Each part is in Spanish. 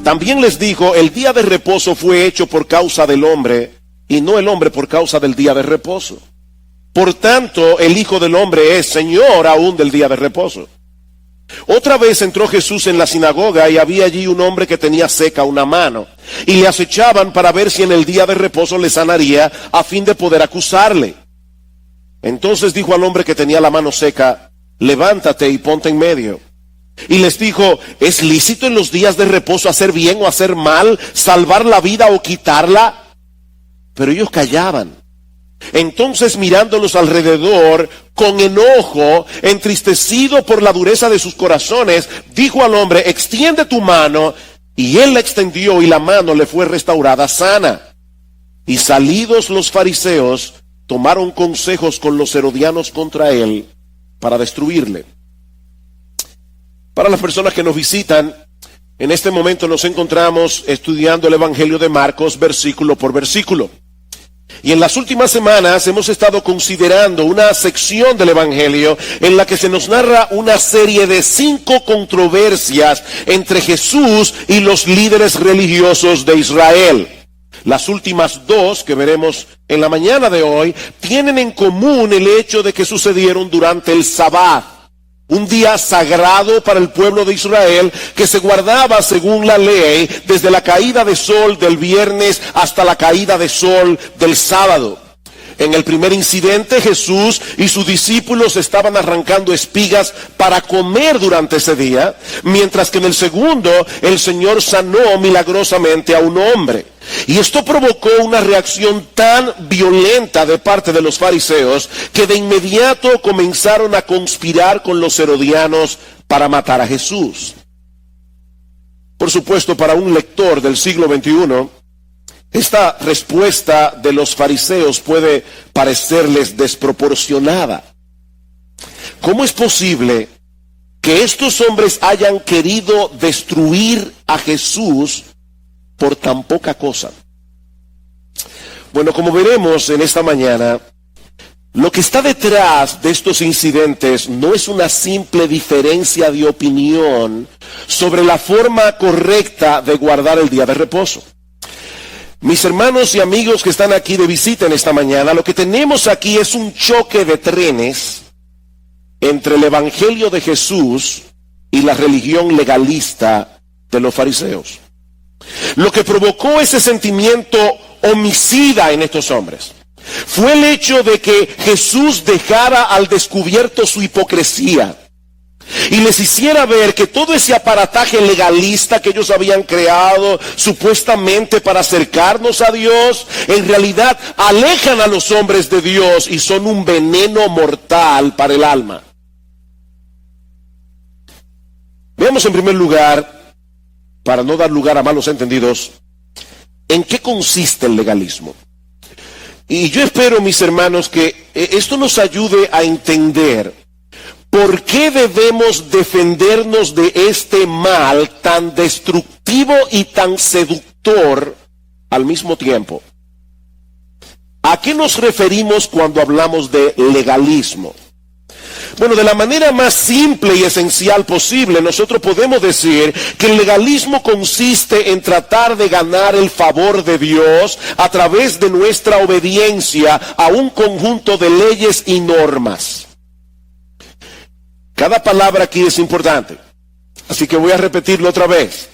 También les dijo, el día de reposo fue hecho por causa del hombre, y no el hombre por causa del día de reposo. Por tanto, el Hijo del Hombre es Señor aún del día de reposo. Otra vez entró Jesús en la sinagoga y había allí un hombre que tenía seca una mano, y le acechaban para ver si en el día de reposo le sanaría, a fin de poder acusarle. Entonces dijo al hombre que tenía la mano seca, levántate y ponte en medio. Y les dijo, ¿es lícito en los días de reposo hacer bien o hacer mal, salvar la vida o quitarla? Pero ellos callaban. Entonces, mirándolos alrededor, con enojo, entristecido por la dureza de sus corazones, dijo al hombre, extiende tu mano. Y él la extendió y la mano le fue restaurada sana. Y salidos los fariseos, tomaron consejos con los herodianos contra él para destruirle. Para las personas que nos visitan, en este momento nos encontramos estudiando el Evangelio de Marcos versículo por versículo. Y en las últimas semanas hemos estado considerando una sección del Evangelio en la que se nos narra una serie de 5 controversias entre Jesús y los líderes religiosos de Israel. Las últimas 2 que veremos en la mañana de hoy tienen en común el hecho de que sucedieron durante el Sabbat, un día sagrado para el pueblo de Israel que se guardaba según la ley desde la caída de sol del viernes hasta la caída de sol del sábado. En el primer incidente, Jesús y sus discípulos estaban arrancando espigas para comer durante ese día, mientras que en el segundo, el Señor sanó milagrosamente a un hombre. Y esto provocó una reacción tan violenta de parte de los fariseos que de inmediato comenzaron a conspirar con los herodianos para matar a Jesús. Por supuesto, para un lector del siglo XXI, esta respuesta de los fariseos puede parecerles desproporcionada. ¿Cómo es posible que estos hombres hayan querido destruir a Jesús por tan poca cosa? Bueno, como veremos en esta mañana, lo que está detrás de estos incidentes no es una simple diferencia de opinión sobre la forma correcta de guardar el día de reposo. Mis hermanos y amigos que están aquí de visita en esta mañana, lo que tenemos aquí es un choque de trenes entre el Evangelio de Jesús y la religión legalista de los fariseos. Lo que provocó ese sentimiento homicida en estos hombres fue el hecho de que Jesús dejara al descubierto su hipocresía y les hiciera ver que todo ese aparataje legalista que ellos habían creado supuestamente para acercarnos a Dios, en realidad alejan a los hombres de Dios y son un veneno mortal para el alma. Veamos en primer lugar, para no dar lugar a malos entendidos, en qué consiste el legalismo. Y yo espero, mis hermanos, que esto nos ayude a entender ¿por qué debemos defendernos de este mal tan destructivo y tan seductor al mismo tiempo? ¿A qué nos referimos cuando hablamos de legalismo? Bueno, de la manera más simple y esencial posible, nosotros podemos decir que el legalismo consiste en tratar de ganar el favor de Dios a través de nuestra obediencia a un conjunto de leyes y normas. Cada palabra aquí es importante, así que voy a repetirlo otra vez.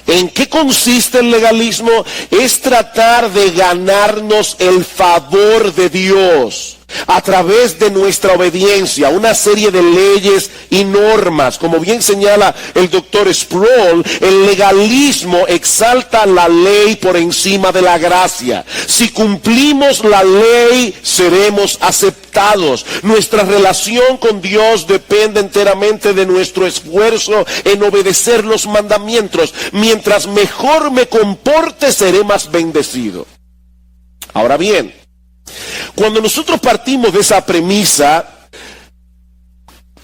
¿En qué consiste el legalismo? Es tratar de ganarnos el favor de Dios a través de nuestra obediencia, una serie de leyes y normas. Como bien señala el doctor Sproul, el legalismo exalta la ley por encima de la gracia. Si cumplimos la ley, seremos aceptados. Nuestra relación con Dios depende enteramente de nuestro esfuerzo en obedecer los mandamientos. Mientras mejor me comporte, seré más bendecido. Ahora bien, cuando nosotros partimos de esa premisa,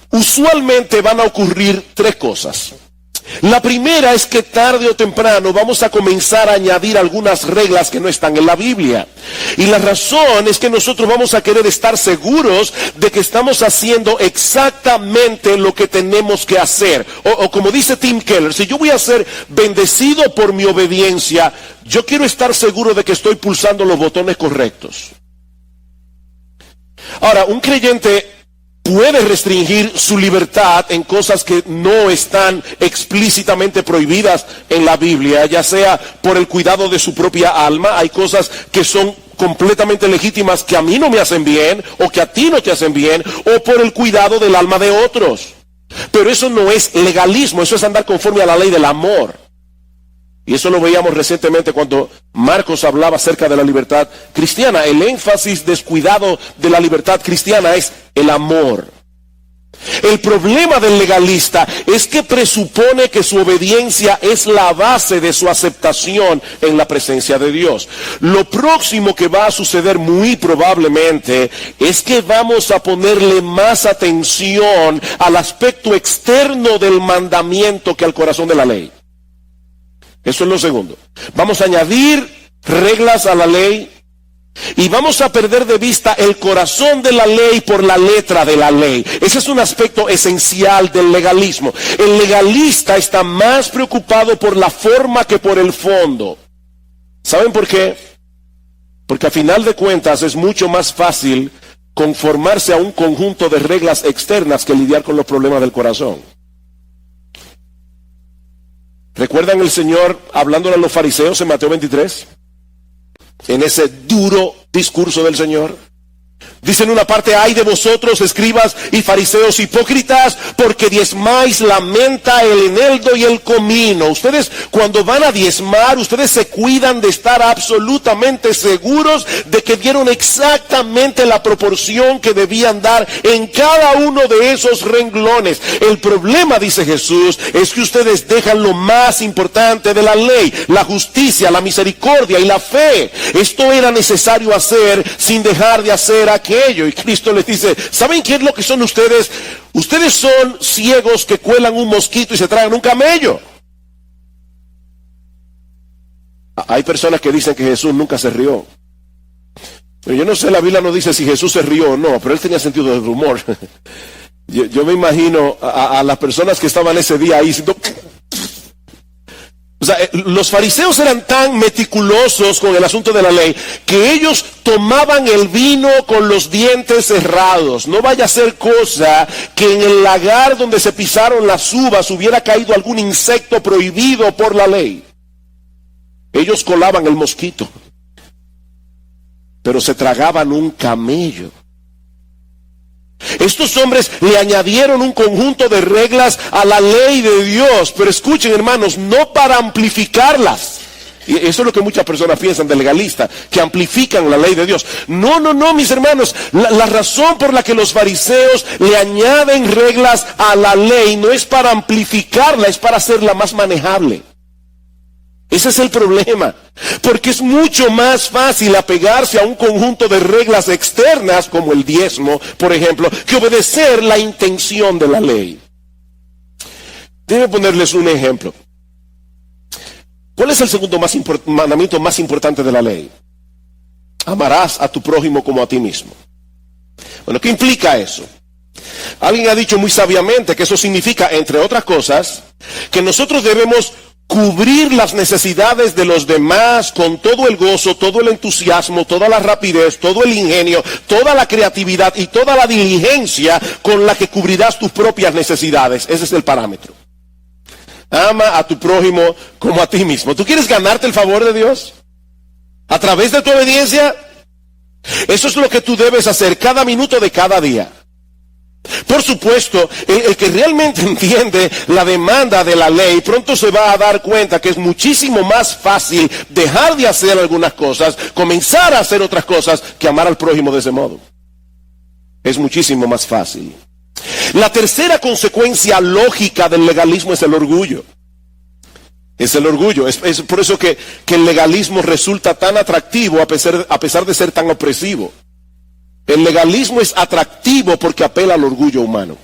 usualmente van a ocurrir 3 cosas. La primera es que tarde o temprano vamos a comenzar a añadir algunas reglas que no están en la Biblia. Y la razón es que nosotros vamos a querer estar seguros de que estamos haciendo exactamente lo que tenemos que hacer. O como dice Tim Keller, si yo voy a ser bendecido por mi obediencia, yo quiero estar seguro de que estoy pulsando los botones correctos. Ahora, un creyente puede restringir su libertad en cosas que no están explícitamente prohibidas en la Biblia, ya sea por el cuidado de su propia alma. Hay cosas que son completamente legítimas que a mí no me hacen bien, o que a ti no te hacen bien, o por el cuidado del alma de otros. Pero eso no es legalismo, eso es andar conforme a la ley del amor. Y eso lo veíamos recientemente cuando Marcos hablaba acerca de la libertad cristiana. El énfasis descuidado de la libertad cristiana es el amor. El problema del legalista es que presupone que su obediencia es la base de su aceptación en la presencia de Dios. Lo próximo que va a suceder muy probablemente es que vamos a ponerle más atención al aspecto externo del mandamiento que al corazón de la ley. Eso es lo segundo. Vamos a añadir reglas a la ley y vamos a perder de vista el corazón de la ley por la letra de la ley. Ese es un aspecto esencial del legalismo. El legalista está más preocupado por la forma que por el fondo. ¿Saben por qué? Porque a final de cuentas es mucho más fácil conformarse a un conjunto de reglas externas que lidiar con los problemas del corazón. ¿Recuerdan el Señor hablándole a los fariseos en Mateo 23? En ese duro discurso del Señor. Dice en una parte: ay de vosotros, escribas y fariseos hipócritas, porque diezmáis la menta, el eneldo y el comino. Ustedes, cuando van a diezmar, ustedes se cuidan de estar absolutamente seguros de que dieron exactamente la proporción que debían dar en cada uno de esos renglones. El problema, dice Jesús, es que ustedes dejan lo más importante de la ley: la justicia, la misericordia y la fe. Esto era necesario hacer sin dejar de hacer aquello. Y Cristo les dice: ¿saben qué es lo que son ustedes? Ustedes son ciegos que cuelan un mosquito y se tragan un camello. Hay personas que dicen que Jesús nunca se rió. Pero yo no sé, la Biblia no dice si Jesús se rió o no, pero él tenía sentido del humor. Yo me imagino a las personas que estaban ese día ahí diciendo... O sea, los fariseos eran tan meticulosos con el asunto de la ley que ellos tomaban el vino con los dientes cerrados. No vaya a ser cosa que en el lagar donde se pisaron las uvas hubiera caído algún insecto prohibido por la ley. Ellos colaban el mosquito, pero se tragaban un camello. Estos hombres le añadieron un conjunto de reglas a la ley de Dios, pero escuchen, hermanos, no para amplificarlas. Y eso es lo que muchas personas piensan de legalista, que amplifican la ley de Dios. No, mis hermanos, la razón por la que los fariseos le añaden reglas a la ley no es para amplificarla, es para hacerla más manejable. Ese es el problema, porque es mucho más fácil apegarse a un conjunto de reglas externas, como el diezmo, por ejemplo, que obedecer la intención de la ley. Déjenme ponerles un ejemplo. ¿Cuál es el segundo mandamiento más importante de la ley? Amarás a tu prójimo como a ti mismo. Bueno, ¿qué implica eso? Alguien ha dicho muy sabiamente que eso significa, entre otras cosas, que nosotros debemos cubrir las necesidades de los demás con todo el gozo, todo el entusiasmo, toda la rapidez, todo el ingenio, toda la creatividad y toda la diligencia con la que cubrirás tus propias necesidades. Ese es el parámetro. Ama a tu prójimo como a ti mismo. ¿Tú quieres ganarte el favor de Dios a través de tu obediencia? Eso es lo que tú debes hacer cada minuto de cada día. Por supuesto, el que realmente entiende la demanda de la ley pronto se va a dar cuenta que es muchísimo más fácil dejar de hacer algunas cosas, comenzar a hacer otras cosas, que amar al prójimo de ese modo. Es muchísimo más fácil. La tercera consecuencia lógica del legalismo es el orgullo. Es el orgullo. Es por eso que el legalismo resulta tan atractivo a pesar de ser tan opresivo. El legalismo es atractivo porque apela al orgullo humano.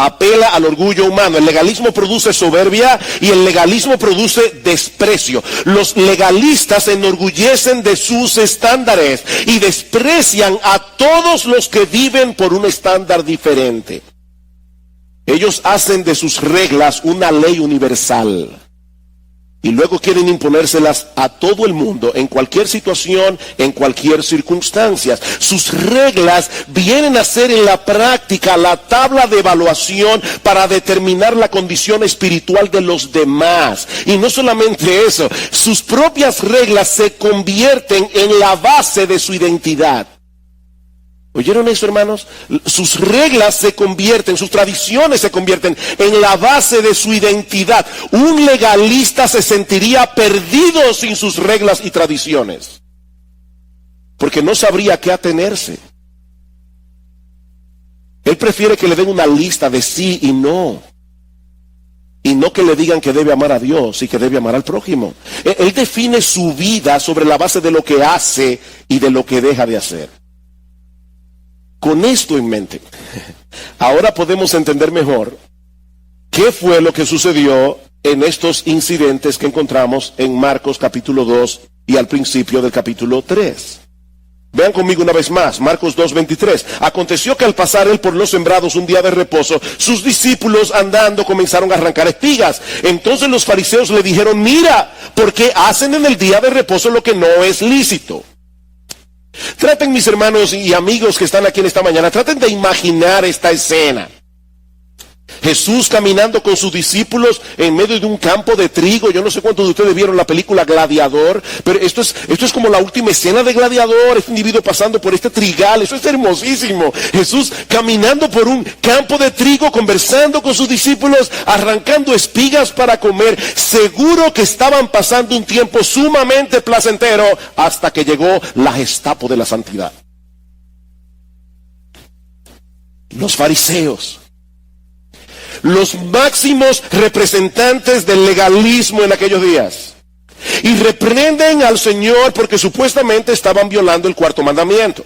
apela al orgullo humano. El legalismo produce soberbia y el legalismo produce desprecio. Los legalistas se enorgullecen de sus estándares y desprecian a todos los que viven por un estándar diferente. Ellos hacen de sus reglas una ley universal y luego quieren imponérselas a todo el mundo, en cualquier situación, en cualquier circunstancia. Sus reglas vienen a ser en la práctica la tabla de evaluación para determinar la condición espiritual de los demás. Y no solamente eso, sus propias reglas se convierten en la base de su identidad. ¿Oyeron eso, hermanos? Sus reglas se convierten, sus tradiciones se convierten en la base de su identidad. Un legalista se sentiría perdido sin sus reglas y tradiciones, porque no sabría a qué atenerse. Él prefiere que le den una lista de sí y no que le digan que debe amar a Dios y que debe amar al prójimo. Él define su vida sobre la base de lo que hace y de lo que deja de hacer. Con esto en mente, ahora podemos entender mejor qué fue lo que sucedió en estos incidentes que encontramos en Marcos capítulo 2 y al principio del capítulo 3. Vean conmigo una vez más, Marcos 2:23. Aconteció que al pasar él por los sembrados un día de reposo, sus discípulos andando comenzaron a arrancar espigas. Entonces los fariseos le dijeron: mira, ¿por qué hacen en el día de reposo lo que no es lícito? Traten, mis hermanos y amigos que están aquí en esta mañana, traten de imaginar esta escena. Jesús caminando con sus discípulos en medio de un campo de trigo. Yo no sé cuántos de ustedes vieron la película Gladiador, pero esto es como la última escena de Gladiador. Este individuo pasando por este trigal, eso es hermosísimo. Jesús caminando por un campo de trigo, conversando con sus discípulos, arrancando espigas para comer. Seguro que estaban pasando un tiempo sumamente placentero hasta que llegó la Gestapo de la santidad. Los fariseos, los máximos representantes del legalismo en aquellos días, y reprenden al Señor porque supuestamente estaban violando el cuarto mandamiento.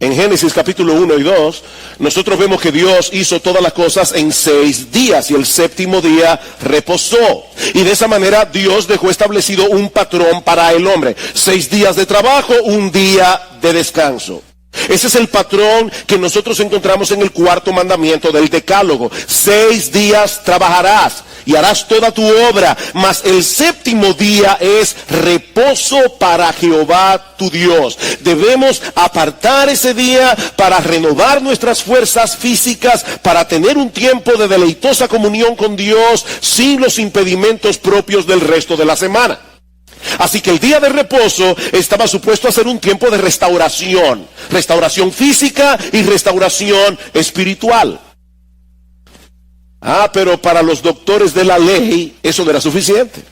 En Génesis capítulo 1 y 2, nosotros vemos que Dios hizo todas las cosas en 6 días y el séptimo día reposó. Y de esa manera Dios dejó establecido un patrón para el hombre: 6 días de trabajo, un día de descanso. Ese es el patrón que nosotros encontramos en el cuarto mandamiento del Decálogo. 6 días trabajarás y harás toda tu obra, mas el séptimo día es reposo para Jehová tu Dios. Debemos apartar ese día para renovar nuestras fuerzas físicas, para tener un tiempo de deleitosa comunión con Dios sin los impedimentos propios del resto de la semana. Así que el día de reposo estaba supuesto a ser un tiempo de restauración física y restauración espiritual. Pero para los doctores de la ley eso no era suficiente.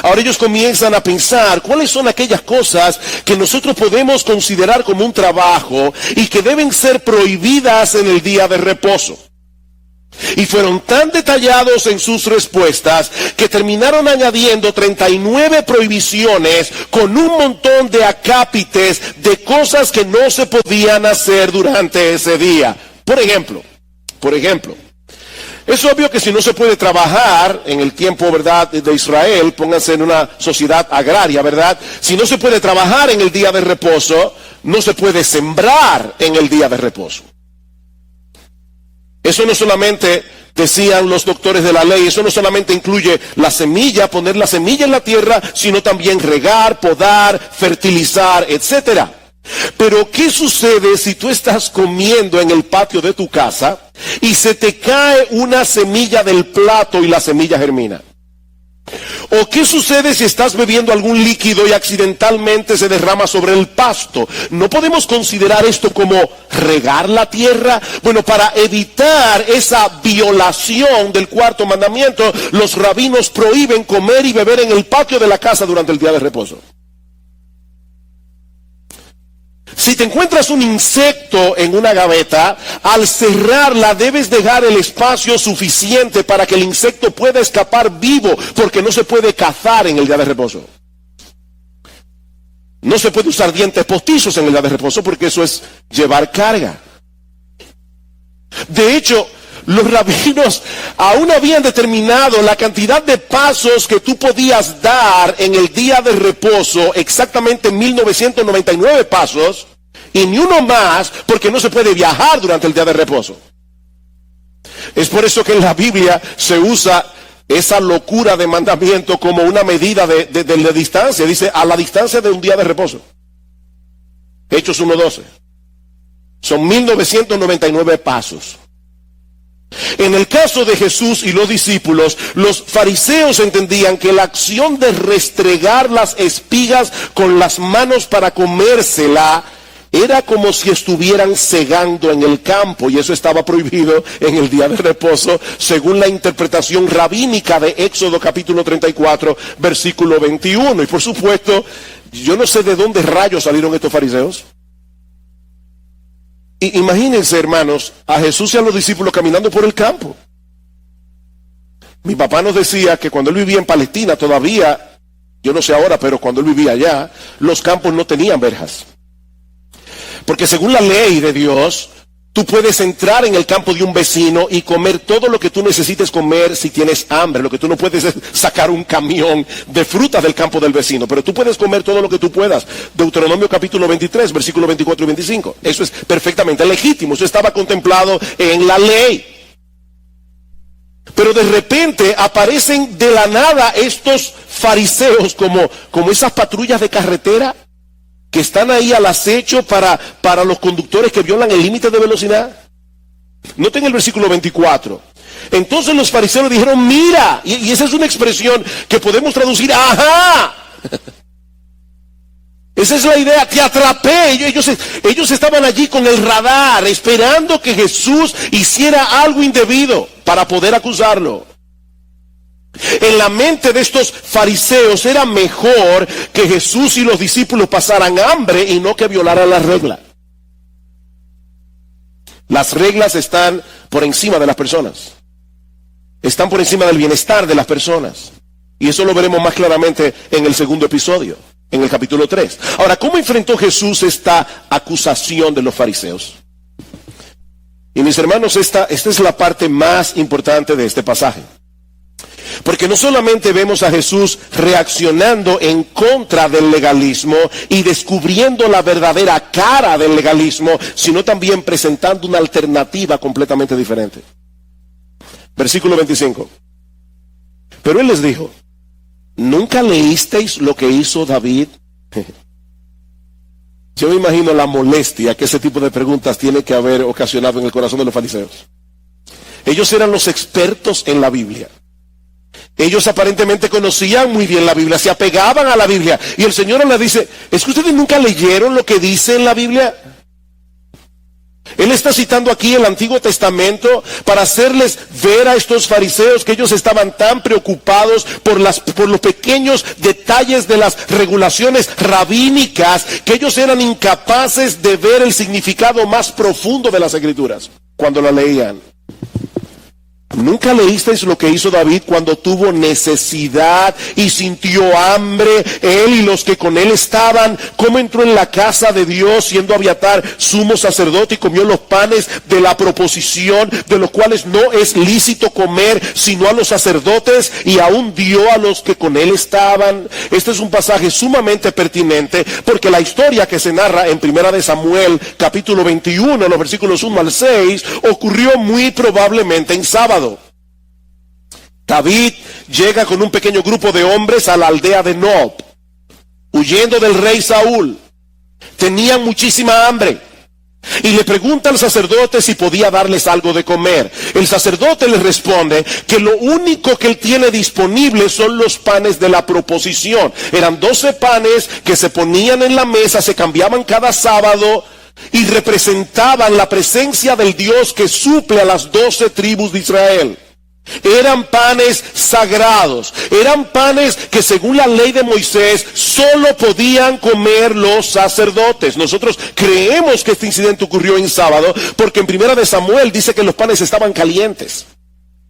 Ahora ellos comienzan a pensar cuáles son aquellas cosas que nosotros podemos considerar como un trabajo y que deben ser prohibidas en el día de reposo. Y fueron tan detallados en sus respuestas que terminaron añadiendo 39 prohibiciones con un montón de acápites de cosas que no se podían hacer durante ese día. Por ejemplo, es obvio que si no se puede trabajar en el tiempo, ¿verdad?, de Israel, pónganse en una sociedad agraria, ¿verdad? Si no se puede trabajar en el día de reposo, no se puede sembrar en el día de reposo. Eso no solamente, decían los doctores de la ley, eso no solamente incluye la semilla, poner la semilla en la tierra, sino también regar, podar, fertilizar, etcétera. Pero ¿qué sucede si tú estás comiendo en el patio de tu casa y se te cae una semilla del plato y la semilla germina? ¿O qué sucede si estás bebiendo algún líquido y accidentalmente se derrama sobre el pasto? ¿No podemos considerar esto como regar la tierra? Bueno, para evitar esa violación del cuarto mandamiento, los rabinos prohíben comer y beber en el patio de la casa durante el día de reposo. Si te encuentras un insecto en una gaveta, al cerrarla debes dejar el espacio suficiente para que el insecto pueda escapar vivo, porque no se puede cazar en el día de reposo. No se puede usar dientes postizos en el día de reposo porque eso es llevar carga. De hecho, los rabinos aún habían determinado la cantidad de pasos que tú podías dar en el día de reposo, exactamente 1999 pasos, y ni uno más, porque no se puede viajar durante el día de reposo. Es por eso que en la Biblia se usa esa locura de mandamiento como una medida de distancia. Dice, a la distancia de un día de reposo. Hechos 1:12. Son 1999 pasos. En el caso de Jesús y los discípulos, los fariseos entendían que la acción de restregar las espigas con las manos para comérsela era como si estuvieran segando en el campo, y eso estaba prohibido en el día de reposo, según la interpretación rabínica de Éxodo capítulo 34, versículo 21. Y por supuesto, yo no sé de dónde rayos salieron estos fariseos. Imagínense, hermanos, a Jesús y a los discípulos caminando por el campo. Mi papá nos decía que cuando él vivía en Palestina, todavía, yo no sé ahora, pero cuando él vivía allá, los campos no tenían verjas. Porque según la ley de Dios, tú puedes entrar en el campo de un vecino y comer todo lo que tú necesites comer si tienes hambre. Lo que tú no puedes es sacar un camión de frutas del campo del vecino, pero tú puedes comer todo lo que tú puedas. Deuteronomio capítulo 23, versículos 24 y 25. Eso es perfectamente legítimo, eso estaba contemplado en la ley. Pero de repente aparecen de la nada estos fariseos como esas patrullas de carretera que están ahí al acecho para los conductores que violan el límite de velocidad. Noten el versículo 24. Entonces los fariseos dijeron, mira, y esa es una expresión que podemos traducir, ajá. Esa es la idea, te atrapé. Ellos estaban allí con el radar, esperando que Jesús hiciera algo indebido para poder acusarlo. En la mente de estos fariseos era mejor que Jesús y los discípulos pasaran hambre y no que violaran la regla. Las reglas están por encima de las personas. Están por encima del bienestar de las personas. Y eso lo veremos más claramente en el segundo episodio, en el capítulo 3. Ahora, ¿cómo enfrentó Jesús esta acusación de los fariseos? Y mis hermanos, esta es la parte más importante de este pasaje. Porque no solamente vemos a Jesús reaccionando en contra del legalismo y descubriendo la verdadera cara del legalismo, sino también presentando una alternativa completamente diferente. Versículo 25. Pero él les dijo, ¿nunca leísteis lo que hizo David? Yo me imagino la molestia que ese tipo de preguntas tiene que haber ocasionado en el corazón de los fariseos. Ellos eran los expertos en la Biblia. Ellos aparentemente conocían muy bien la Biblia, se apegaban a la Biblia. Y el Señor les dice, ¿es que ustedes nunca leyeron lo que dice en la Biblia? Él está citando aquí el Antiguo Testamento para hacerles ver a estos fariseos que ellos estaban tan preocupados por los pequeños detalles de las regulaciones rabínicas, que ellos eran incapaces de ver el significado más profundo de las Escrituras cuando la leían. ¿Nunca leísteis lo que hizo David cuando tuvo necesidad y sintió hambre, él y los que con él estaban? ¿Cómo entró en la casa de Dios siendo Abiatar sumo sacerdote y comió los panes de la proposición, de los cuales no es lícito comer sino a los sacerdotes, y aún dio a los que con él estaban? Este es un pasaje sumamente pertinente, porque la historia que se narra en Primera de Samuel capítulo 21, los versículos 1 al 6, ocurrió muy probablemente en sábado. David llega con un pequeño grupo de hombres a la aldea de Nob, huyendo del rey Saúl. Tenían muchísima hambre y le pregunta al sacerdote si podía darles algo de comer. El sacerdote le responde que lo único que él tiene disponible son los panes de la proposición. Eran 12 panes que se ponían en la mesa, se cambiaban cada sábado y representaban la presencia del Dios que suple a las 12 tribus de Israel. Eran panes sagrados, eran panes que según la ley de Moisés solo podían comer los sacerdotes. Nosotros creemos que este incidente ocurrió en sábado porque en Primera de Samuel dice que los panes estaban calientes.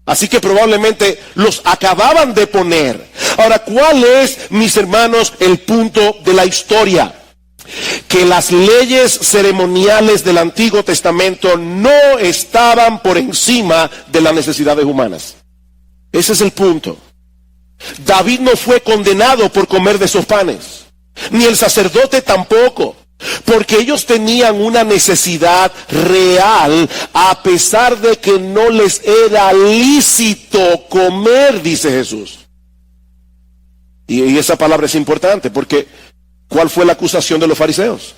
Así que probablemente los acababan de poner. Ahora, ¿cuál es, mis hermanos, el punto de la historia? que las leyes ceremoniales del Antiguo Testamento no estaban por encima de las necesidades humanas. Ese es el punto. David no fue condenado por comer de esos panes, ni el sacerdote tampoco, porque ellos tenían una necesidad real, a pesar de que no les era lícito comer, dice Jesús. Y esa palabra es importante, porque ¿cuál fue la acusación de los fariseos?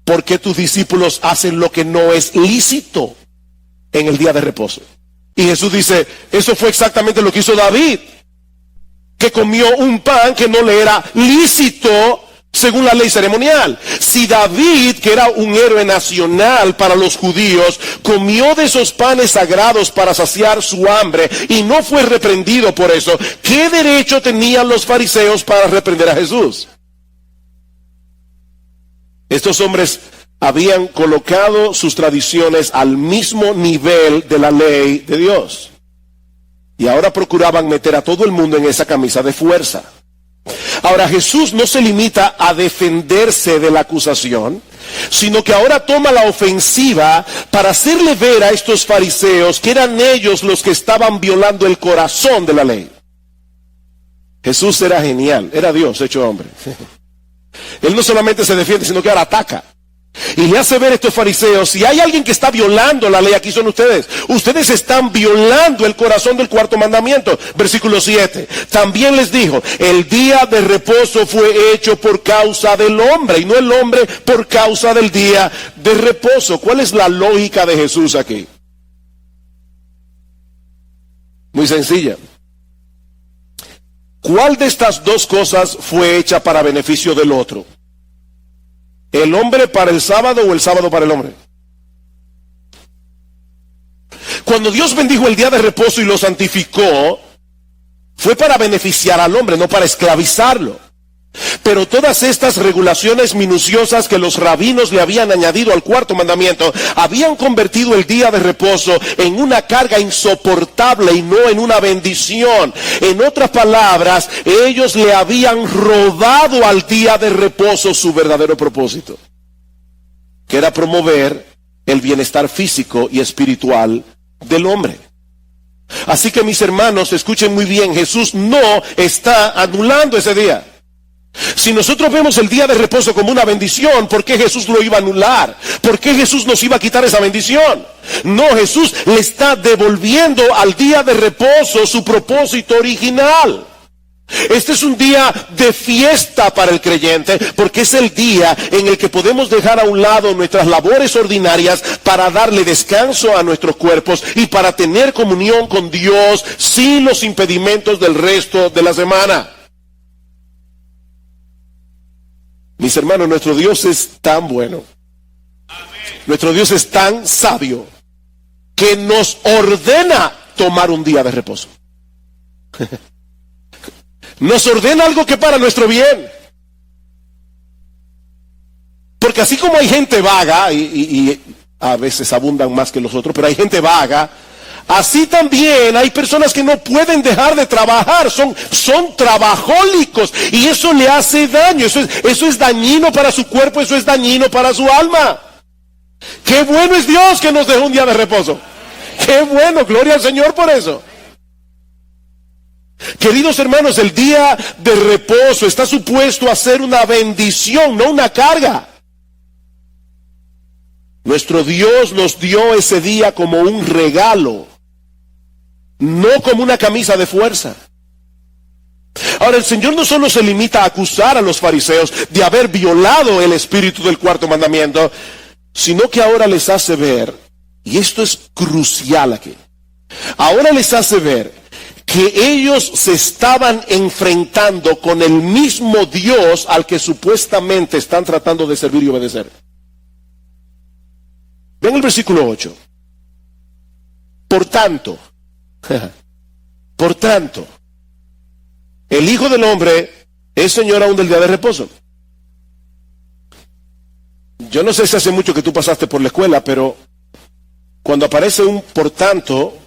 ¿Por qué tus discípulos hacen lo que no es lícito en el día de reposo? Y Jesús dice, eso fue exactamente lo que hizo David, que comió un pan que no le era lícito según la ley ceremonial. Si David, que era un héroe nacional para los judíos, comió de esos panes sagrados para saciar su hambre y no fue reprendido por eso, ¿qué derecho tenían los fariseos para reprender a Jesús? Estos hombres habían colocado sus tradiciones al mismo nivel de la ley de Dios. Y ahora procuraban meter a todo el mundo en esa camisa de fuerza. Ahora Jesús no se limita a defenderse de la acusación, sino que ahora toma la ofensiva para hacerle ver a estos fariseos que eran ellos los que estaban violando el corazón de la ley. Jesús era genial, era Dios hecho hombre. Él no solamente se defiende, sino que ahora ataca. Y le hace ver a estos fariseos, si hay alguien que está violando la ley, aquí son ustedes. Ustedes están violando el corazón del cuarto mandamiento. Versículo 7. También les dijo, el día de reposo fue hecho por causa del hombre, y no el hombre por causa del día de reposo. ¿Cuál es la lógica de Jesús aquí? Muy sencilla. ¿Cuál de estas dos cosas fue hecha para beneficio del otro? ¿El hombre para el sábado o el sábado para el hombre? Cuando Dios bendijo el día de reposo y lo santificó, fue para beneficiar al hombre, no para esclavizarlo. Pero todas estas regulaciones minuciosas que los rabinos le habían añadido al cuarto mandamiento, habían convertido el día de reposo en una carga insoportable y no en una bendición. En otras palabras, ellos le habían robado al día de reposo su verdadero propósito, que era promover el bienestar físico y espiritual del hombre. Así que mis hermanos, escuchen muy bien, Jesús no está anulando ese día. Si nosotros vemos el día de reposo como una bendición, ¿por qué Jesús lo iba a anular? ¿Por qué Jesús nos iba a quitar esa bendición? No, Jesús le está devolviendo al día de reposo su propósito original. Este es un día de fiesta para el creyente, porque es el día en el que podemos dejar a un lado nuestras labores ordinarias para darle descanso a nuestros cuerpos y para tener comunión con Dios sin los impedimentos del resto de la semana. Mis hermanos, nuestro Dios es tan bueno, nuestro Dios es tan sabio, que nos ordena tomar un día de reposo. Nos ordena algo que para nuestro bien. Porque así como hay gente vaga, y a veces abundan más que los otros, pero hay gente vaga, así también hay personas que no pueden dejar de trabajar, son trabajólicos, y eso le hace daño, eso es dañino para su cuerpo, eso es dañino para su alma. Qué bueno es Dios que nos dejó un día de reposo. Qué bueno, gloria al Señor por eso. Queridos hermanos, el día de reposo está supuesto a ser una bendición, no una carga. Nuestro Dios nos dio ese día como un regalo, no como una camisa de fuerza. Ahora, el Señor no solo se limita a acusar a los fariseos de haber violado el espíritu del cuarto mandamiento, sino que ahora les hace ver, y esto es crucial aquí, ahora les hace ver que ellos se estaban enfrentando con el mismo Dios al que supuestamente están tratando de servir y obedecer. Ven el versículo 8. Por tanto, el Hijo del Hombre es Señor aún del día de reposo. Yo no sé si hace mucho que tú pasaste por la escuela, pero cuando aparece un por tanto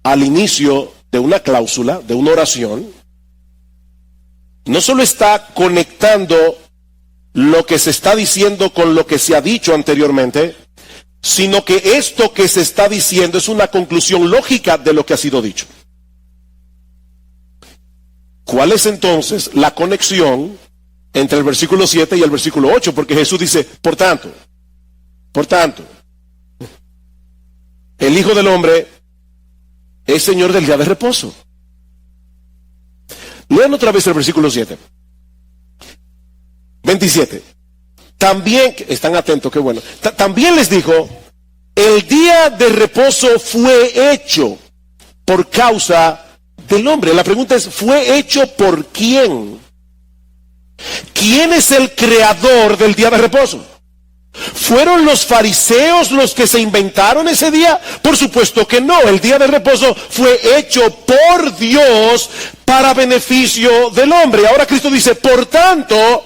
al inicio de una cláusula, de una oración, no solo está conectando lo que se está diciendo con lo que se ha dicho anteriormente, sino que esto que se está diciendo es una conclusión lógica de lo que ha sido dicho. ¿Cuál es entonces la conexión entre el versículo 7 y el versículo 8? Porque Jesús dice, por tanto, el Hijo del Hombre es Señor del día de reposo. Lean otra vez el versículo 7. 27. También, están atentos, qué bueno. También les dijo, el día de reposo fue hecho por causa del hombre. La pregunta es, ¿fue hecho por quién? ¿Quién es el creador del día de reposo? ¿Fueron los fariseos los que se inventaron ese día? Por supuesto que no. El día de reposo fue hecho por Dios para beneficio del hombre. Ahora Cristo dice, por tanto,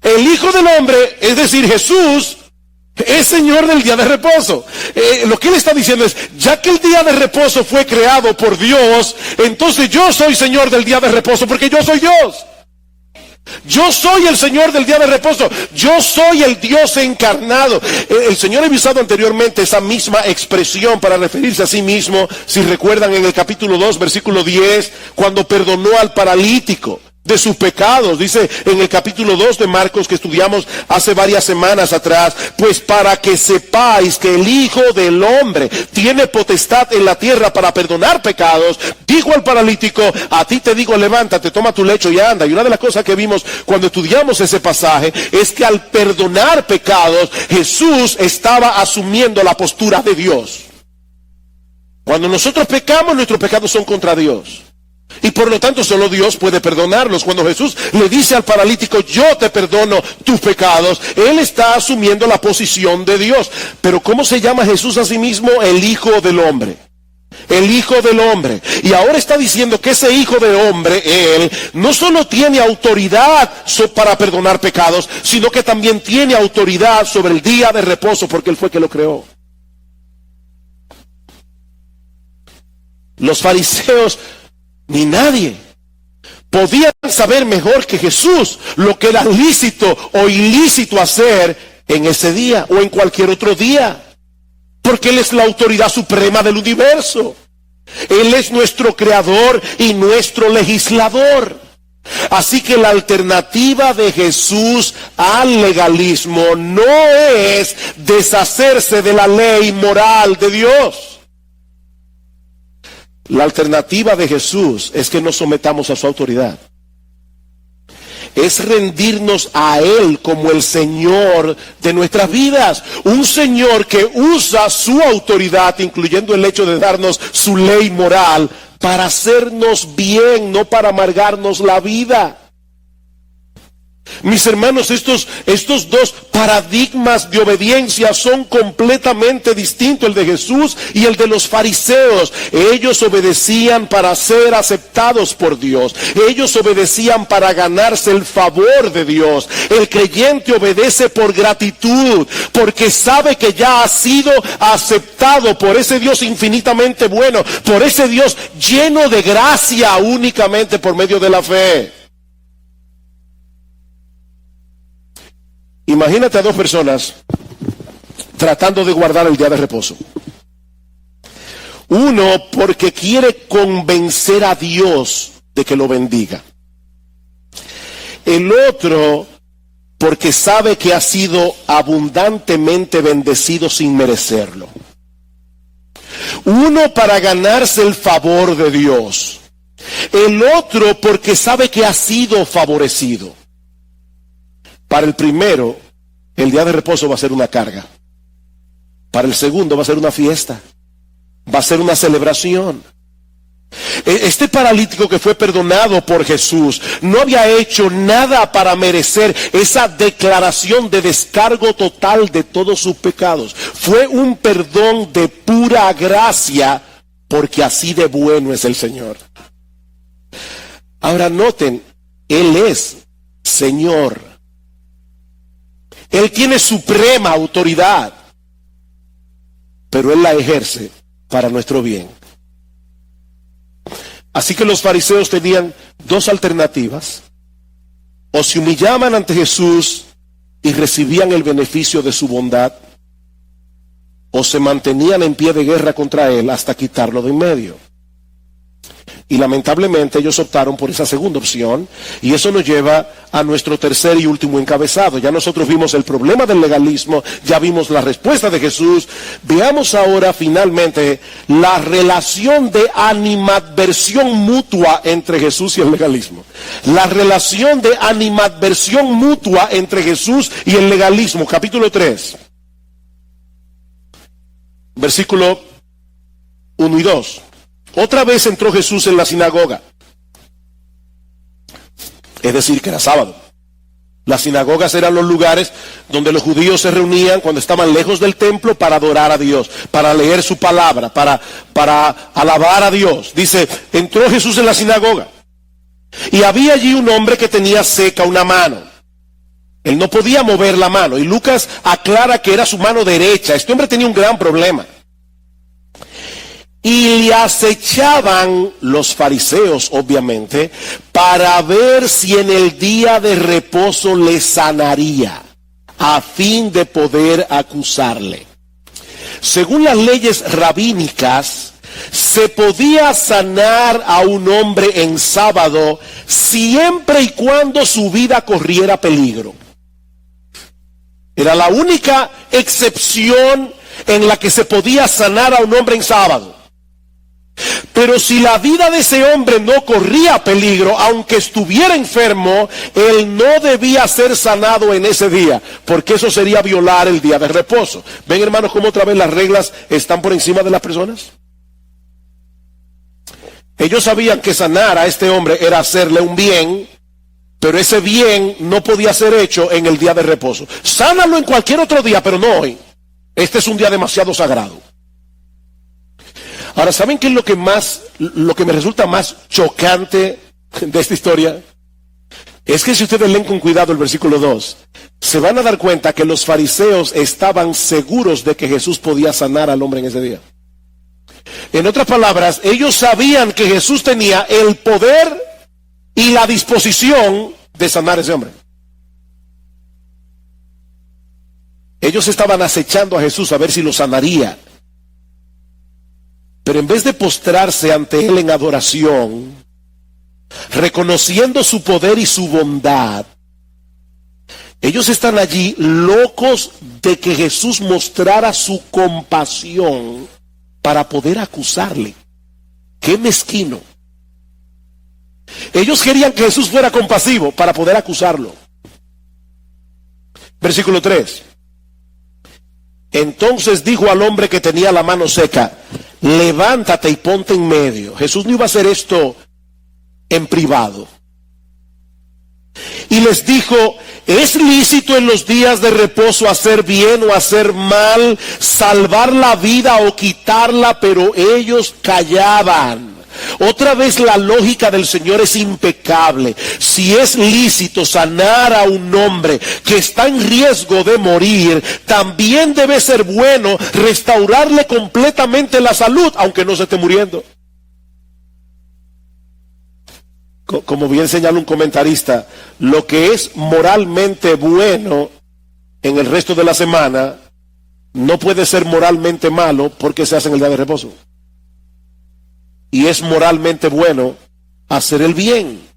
el Hijo del Hombre, es decir, Jesús, es Señor del día de reposo. Lo que él está diciendo es, ya que el día de reposo fue creado por Dios, entonces yo soy Señor del día de reposo porque yo soy Dios. Yo soy el Señor del día de reposo. Yo soy el Dios encarnado. El Señor ha usado anteriormente esa misma expresión para referirse a sí mismo, si recuerdan, en el capítulo 2, versículo 10, cuando perdonó al paralítico de sus pecados. Dice en el capítulo 2 de Marcos, que estudiamos hace varias semanas atrás, pues para que sepáis que el Hijo del Hombre tiene potestad en la tierra para perdonar pecados, dijo al paralítico, a ti te digo, levántate, toma tu lecho y anda. Y una de las cosas que vimos cuando estudiamos ese pasaje es que al perdonar pecados, Jesús estaba asumiendo la postura de Dios. Cuando nosotros pecamos, nuestros pecados son contra Dios. Y por lo tanto solo Dios puede perdonarlos. Cuando Jesús le dice al paralítico, yo te perdono tus pecados, Él está asumiendo la posición de Dios. Pero ¿cómo se llama Jesús a sí mismo? El Hijo del Hombre. El Hijo del Hombre. Y ahora está diciendo que ese Hijo del Hombre, Él, no solo tiene autoridad para perdonar pecados, sino que también tiene autoridad sobre el día de reposo, porque Él fue que lo creó. Los fariseos ni nadie podían saber mejor que Jesús lo que era lícito o ilícito hacer en ese día o en cualquier otro día, porque Él es la autoridad suprema del universo. Él es nuestro creador y nuestro legislador. Así que la alternativa de Jesús al legalismo no es deshacerse de la ley moral de Dios. La alternativa de Jesús es que nos sometamos a su autoridad. Es rendirnos a Él como el Señor de nuestras vidas. Un Señor que usa su autoridad, incluyendo el hecho de darnos su ley moral, para hacernos bien, no para amargarnos la vida. Mis hermanos, estos dos paradigmas de obediencia son completamente distintos, el de Jesús y el de los fariseos. Ellos obedecían para ser aceptados por Dios. Ellos obedecían para ganarse el favor de Dios. El creyente obedece por gratitud, porque sabe que ya ha sido aceptado por ese Dios infinitamente bueno, por ese Dios lleno de gracia únicamente por medio de la fe. Imagínate a dos personas tratando de guardar el día de reposo. Uno porque quiere convencer a Dios de que lo bendiga. El otro porque sabe que ha sido abundantemente bendecido sin merecerlo. Uno para ganarse el favor de Dios. El otro porque sabe que ha sido favorecido. Para el primero, el día de reposo va a ser una carga. Para el segundo va a ser una fiesta. Va a ser una celebración. Este paralítico que fue perdonado por Jesús no había hecho nada para merecer esa declaración de descargo total de todos sus pecados. Fue un perdón de pura gracia, porque así de bueno es el Señor. Ahora noten, Él es Señor. Él tiene suprema autoridad, pero Él la ejerce para nuestro bien. Así que los fariseos tenían dos alternativas: o se humillaban ante Jesús y recibían el beneficio de su bondad, o se mantenían en pie de guerra contra él hasta quitarlo de en medio. Y lamentablemente ellos optaron por esa segunda opción, y eso nos lleva a nuestro tercer y último encabezado. Ya nosotros vimos el problema del legalismo, ya vimos la respuesta de Jesús. Veamos ahora finalmente la relación de animadversión mutua entre Jesús y el legalismo. La relación de animadversión mutua entre Jesús y el legalismo. Capítulo 3, versículo 1 y 2. Otra vez entró Jesús en la sinagoga, es decir, que era sábado. Las sinagogas eran los lugares donde los judíos se reunían cuando estaban lejos del templo para adorar a Dios, para leer su palabra, para alabar a Dios. Dice, entró Jesús en la sinagoga y había allí un hombre que tenía seca una mano. Él no podía mover la mano, y Lucas aclara que era su mano derecha. Este hombre tenía un gran problema. Y le acechaban los fariseos, obviamente, para ver si en el día de reposo le sanaría, a fin de poder acusarle. Según las leyes rabínicas, se podía sanar a un hombre en sábado siempre y cuando su vida corriera peligro. Era la única excepción en la que se podía sanar a un hombre en sábado. Pero si la vida de ese hombre no corría peligro, aunque estuviera enfermo, él no debía ser sanado en ese día, porque eso sería violar el día de reposo. ¿Ven, hermanos, cómo otra vez las reglas están por encima de las personas? Ellos sabían que sanar a este hombre era hacerle un bien, pero ese bien no podía ser hecho en el día de reposo. Sánalo en cualquier otro día, pero no hoy. Este es un día demasiado sagrado. Ahora, ¿saben qué es lo que me resulta más chocante de esta historia? Es que si ustedes leen con cuidado el versículo 2, se van a dar cuenta que los fariseos estaban seguros de que Jesús podía sanar al hombre en ese día. En otras palabras, ellos sabían que Jesús tenía el poder y la disposición de sanar a ese hombre. Ellos estaban acechando a Jesús a ver si lo sanaría. Pero en vez de postrarse ante él en adoración, reconociendo su poder y su bondad, ellos están allí locos de que Jesús mostrara su compasión para poder acusarle. ¡Qué mezquino! Ellos querían que Jesús fuera compasivo para poder acusarlo. Versículo 3. Entonces dijo al hombre que tenía la mano seca, levántate y ponte en medio. Jesús no iba a hacer esto en privado. Y les dijo, ¿es lícito en los días de reposo hacer bien o hacer mal, salvar la vida o quitarla? Pero ellos callaban. Otra vez la lógica del Señor es impecable. Si es lícito sanar a un hombre que está en riesgo de morir, también debe ser bueno restaurarle completamente la salud, aunque no se esté muriendo. Como bien señala un comentarista, lo que es moralmente bueno en el resto de la semana no puede ser moralmente malo porque se hace en el día de reposo. Y es moralmente bueno hacer el bien.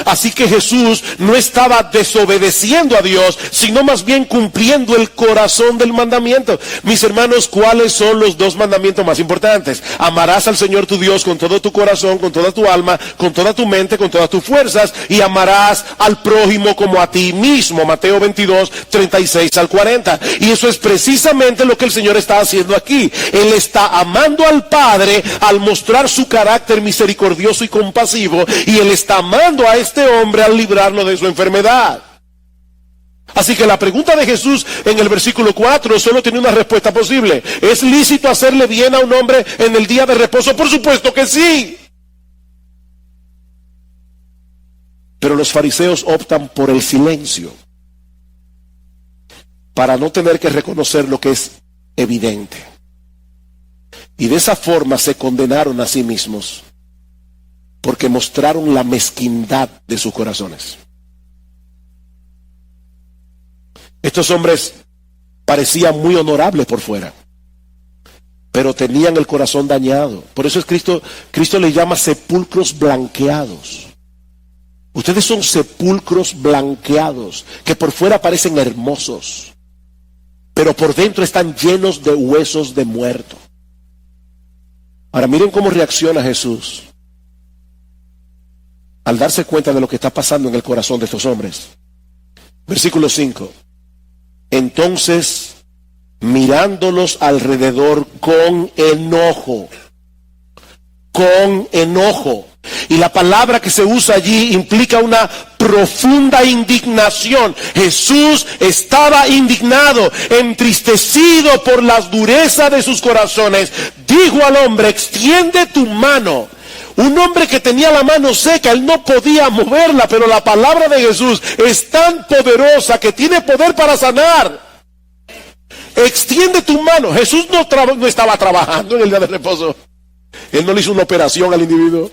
Así que Jesús no estaba desobedeciendo a Dios, sino más bien cumpliendo el corazón del mandamiento. Mis hermanos, ¿cuáles son los dos mandamientos más importantes? Amarás al Señor tu Dios con todo tu corazón, con toda tu alma, con toda tu mente, con todas tus fuerzas, y amarás al prójimo como a ti mismo. Mateo 22, 36 al 40. Y eso es precisamente lo que el Señor está haciendo aquí. Él está amando al Padre al mostrar su carácter misericordioso y compasivo, y Él está amando a este hombre al librarlo de su enfermedad. Así que la pregunta de Jesús en el versículo 4 solo tiene una respuesta posible. ¿Es lícito hacerle bien a un hombre en el día de reposo? Por supuesto que sí. Pero los fariseos optan por el silencio para no tener que reconocer lo que es evidente. Y de esa forma se condenaron a sí mismos, porque mostraron la mezquindad de sus corazones. Estos hombres parecían muy honorables por fuera, pero tenían el corazón dañado. Por eso es Cristo les llama sepulcros blanqueados. Ustedes son sepulcros blanqueados, que por fuera parecen hermosos, pero por dentro están llenos de huesos de muerto. Ahora miren cómo reacciona Jesús al darse cuenta de lo que está pasando en el corazón de estos hombres. Versículo 5. Entonces, mirándolos alrededor con enojo. Y la palabra que se usa allí implica una profunda indignación. Jesús estaba indignado, entristecido por la dureza de sus corazones. Dijo al hombre: extiende tu mano. Un hombre que tenía la mano seca, él no podía moverla, pero la palabra de Jesús es tan poderosa que tiene poder para sanar. Extiende tu mano. Jesús no estaba trabajando en el día de reposo. Él no le hizo una operación al individuo.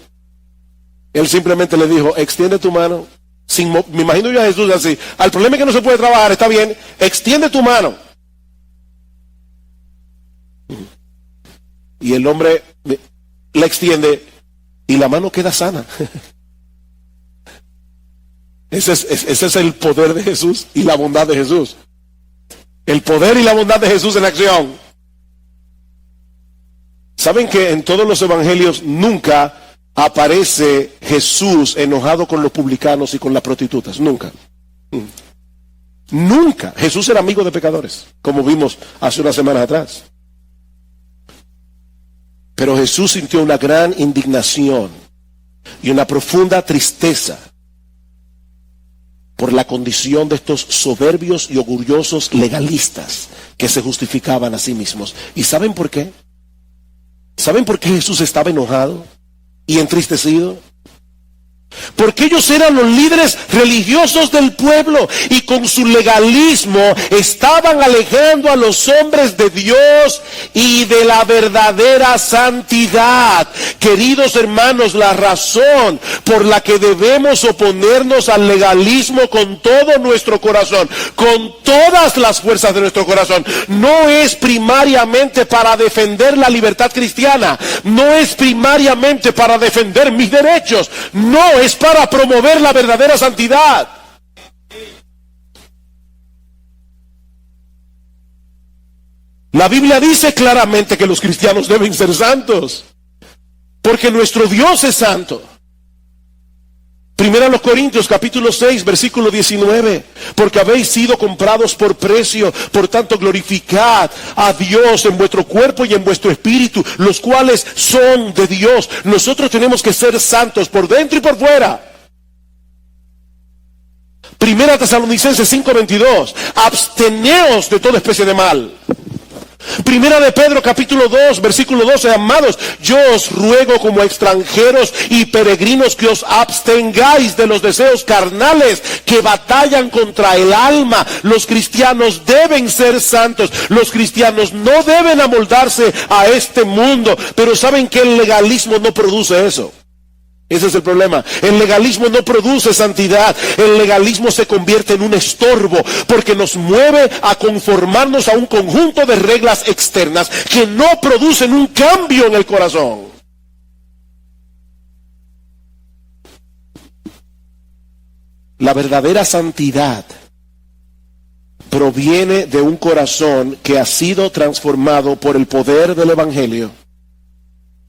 Él simplemente le dijo: extiende tu mano. Me imagino yo a Jesús así: al problema es que no se puede trabajar, está bien, extiende tu mano. Y el hombre la extiende y la mano queda sana. Ese es el poder de Jesús y la bondad de Jesús. El poder y la bondad de Jesús en acción. ¿Saben que en todos los evangelios nunca aparece Jesús enojado con los publicanos y con las prostitutas? Nunca. Nunca. Jesús era amigo de pecadores, como vimos hace unas semanas atrás. Pero Jesús sintió una gran indignación y una profunda tristeza por la condición de estos soberbios y orgullosos legalistas que se justificaban a sí mismos. ¿Y saben por qué? ¿Saben por qué Jesús estaba enojado y entristecido? Porque ellos eran los líderes religiosos del pueblo y con su legalismo estaban alejando a los hombres de Dios y de la verdadera santidad. Queridos hermanos, la razón por la que debemos oponernos al legalismo con todo nuestro corazón, con todas las fuerzas de nuestro corazón, no es primariamente para defender la libertad cristiana, no es primariamente para defender mis derechos, no es para promover la verdadera santidad. La Biblia dice claramente que los cristianos deben ser santos, porque nuestro Dios es santo. Primera a los Corintios capítulo 6 versículo 19: porque habéis sido comprados por precio, por tanto glorificad a Dios en vuestro cuerpo y en vuestro espíritu, los cuales son de Dios. Nosotros tenemos que ser santos por dentro y por fuera. Primera Tesalonicenses 5:22: absteneos de toda especie de mal. Primera de Pedro capítulo 2 versículo 12: amados, yo os ruego como extranjeros y peregrinos que os abstengáis de los deseos carnales que batallan contra el alma. Los cristianos deben ser santos. Los cristianos no deben amoldarse a este mundo. Pero saben que el legalismo no produce eso. Ese es el problema. El legalismo no produce santidad. El legalismo se convierte en un estorbo porque nos mueve a conformarnos a un conjunto de reglas externas que no producen un cambio en el corazón. La verdadera santidad proviene de un corazón que ha sido transformado por el poder del Evangelio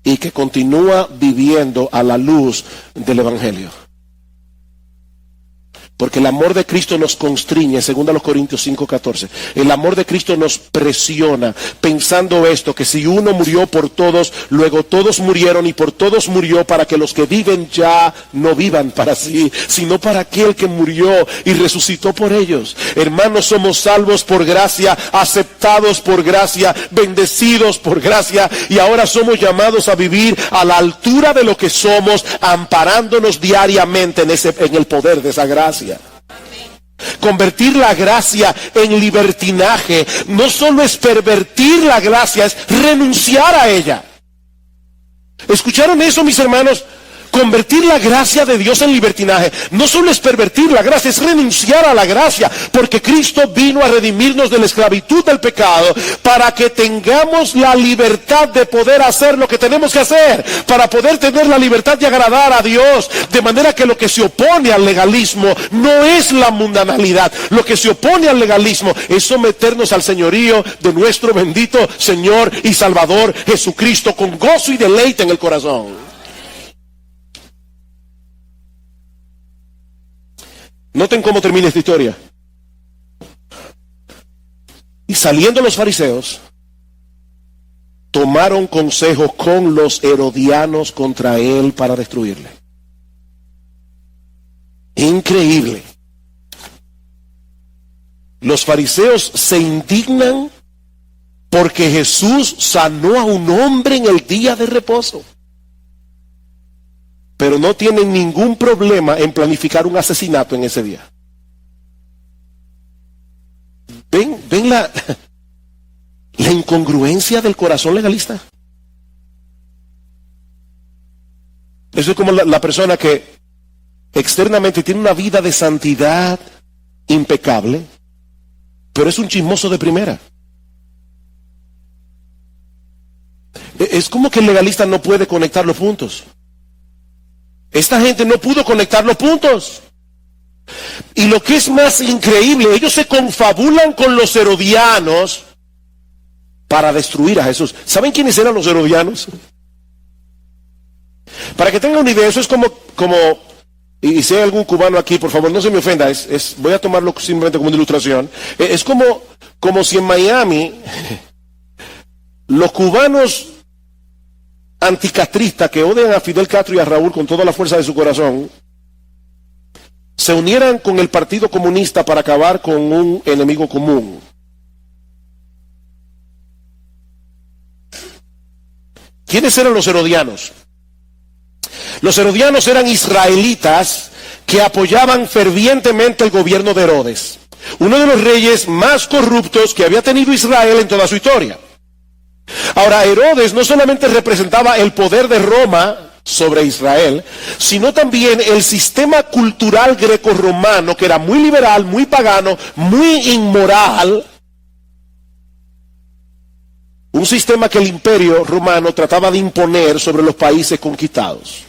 y que continúa viviendo a la luz del Evangelio. Porque el amor de Cristo nos constriñe, según a los Corintios 5:14. El amor de Cristo nos presiona, pensando esto, que si uno murió por todos, luego todos murieron y por todos murió, para que los que viven ya no vivan para sí, sino para aquel que murió y resucitó por ellos. Hermanos, somos salvos por gracia, aceptados por gracia, bendecidos por gracia, y ahora somos llamados a vivir a la altura de lo que somos, amparándonos diariamente en el poder de esa gracia. Convertir la gracia en libertinaje no solo es pervertir la gracia, es renunciar a ella. ¿Escucharon eso, mis hermanos? Convertir la gracia de Dios en libertinaje no solo es pervertir la gracia, es renunciar a la gracia, porque Cristo vino a redimirnos de la esclavitud del pecado para que tengamos la libertad de poder hacer lo que tenemos que hacer, para poder tener la libertad de agradar a Dios. De manera que lo que se opone al legalismo no es la mundanalidad, lo que se opone al legalismo es someternos al señorío de nuestro bendito Señor y Salvador Jesucristo con gozo y deleite en el corazón. Noten cómo termina esta historia. Y saliendo los fariseos, tomaron consejo con los herodianos contra él para destruirle. Increíble. Los fariseos se indignan porque Jesús sanó a un hombre en el día de reposo. Pero no tienen ningún problema en planificar un asesinato en ese día. ¿Ven la incongruencia del corazón legalista? Eso es como la persona que externamente tiene una vida de santidad impecable, pero es un chismoso de primera. Es como que el legalista no puede conectar los puntos. Esta gente no pudo conectar los puntos. Y lo que es más increíble, ellos se confabulan con los herodianos para destruir a Jesús. ¿Saben quiénes eran los herodianos? Para que tengan una idea, eso es como y si hay algún cubano aquí, por favor, no se me ofenda, voy a tomarlo simplemente como una ilustración. Es como si en Miami los cubanos anticastristas que odian a Fidel Castro y a Raúl con toda la fuerza de su corazón se unieran con el Partido Comunista para acabar con un enemigo común. ¿Quiénes eran los herodianos? Los herodianos eran israelitas que apoyaban fervientemente el gobierno de Herodes, uno de los reyes más corruptos que había tenido Israel en toda su historia. Ahora, Herodes no solamente representaba el poder de Roma sobre Israel, sino también el sistema cultural greco-romano, que era muy liberal, muy pagano, muy inmoral. Un sistema que el imperio romano trataba de imponer sobre los países conquistados.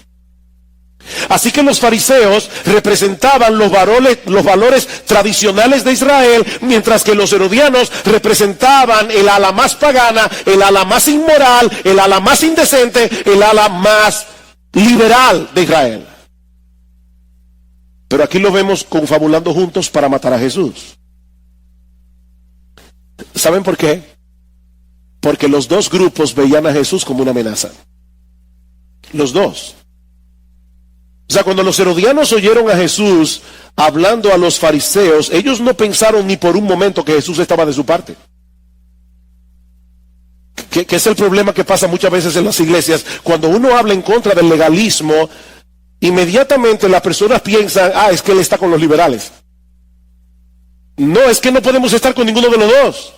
Así que los fariseos representaban los valores tradicionales de Israel, mientras que los herodianos representaban el ala más pagana, el ala más inmoral, el ala más indecente, el ala más liberal de Israel. Pero aquí lo vemos confabulando juntos para matar a Jesús. ¿Saben por qué? Porque los dos grupos veían a Jesús como una amenaza. Los dos. O sea, cuando los herodianos oyeron a Jesús hablando a los fariseos, ellos no pensaron ni por un momento que Jesús estaba de su parte. Que es el problema que pasa muchas veces en las iglesias. Cuando uno habla en contra del legalismo, inmediatamente las personas piensan, es que él está con los liberales. No, es que no podemos estar con ninguno de los dos.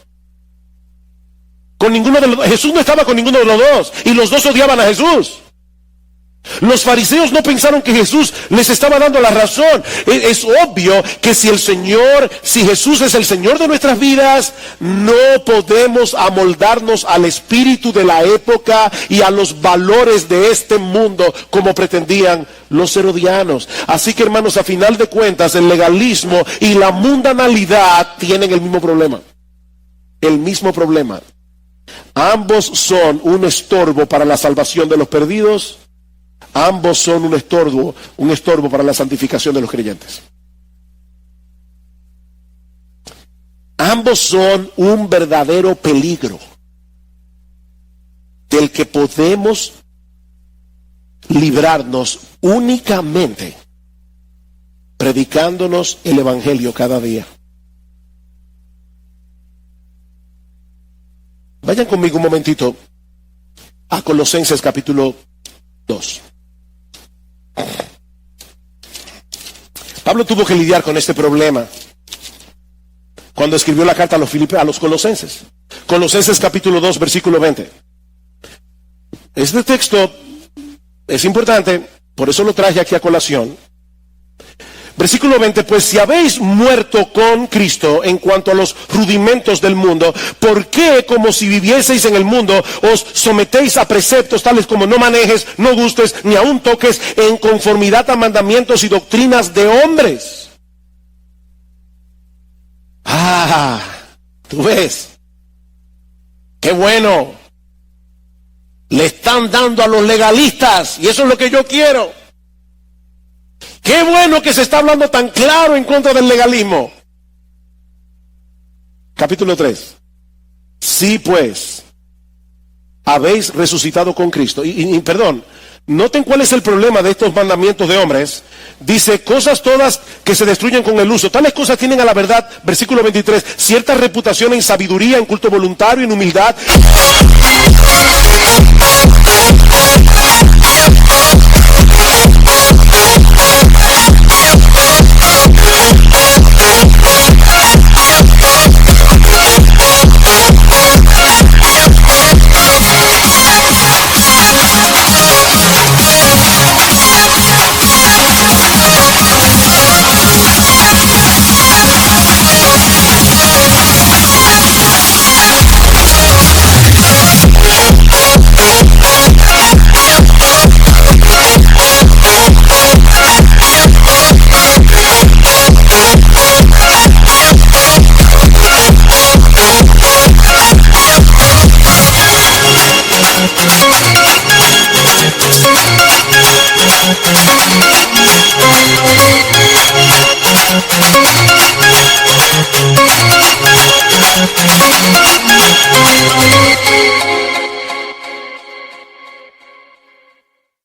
Jesús no estaba con ninguno de los dos, y los dos odiaban a Jesús. Los fariseos no pensaron que Jesús les estaba dando la razón. Es obvio que si Jesús es el Señor de nuestras vidas, no podemos amoldarnos al espíritu de la época y a los valores de este mundo como pretendían los herodianos. Así que, hermanos, a final de cuentas, el legalismo y la mundanalidad tienen el mismo problema. El mismo problema. Ambos son un estorbo para la salvación de los perdidos. Ambos son un estorbo para la santificación de los creyentes. Ambos son un verdadero peligro del que podemos librarnos únicamente predicándonos el Evangelio cada día. Vayan conmigo un momentito a Colosenses capítulo 2. Pablo tuvo que lidiar con este problema cuando escribió la carta a los Colosenses. Colosenses capítulo 2, versículo 20. Este texto es importante Por eso lo traje aquí a colación. Versículo 20, pues si habéis muerto con Cristo en cuanto a los rudimentos del mundo, ¿por qué, como si vivieseis en el mundo, os sometéis a preceptos tales como no manejes, no gustes, ni aun toques, en conformidad a mandamientos y doctrinas de hombres? Tú ves, qué bueno, le están dando a los legalistas, y eso es lo que yo quiero. Qué bueno que se está hablando tan claro en contra del legalismo. Capítulo 3. Sí, pues, habéis resucitado con Cristo. Y perdón, noten cuál es el problema de estos mandamientos de hombres. Dice, cosas todas que se destruyen con el uso. Tales cosas tienen a la verdad, versículo 23, cierta reputación en sabiduría, en culto voluntario, en humildad.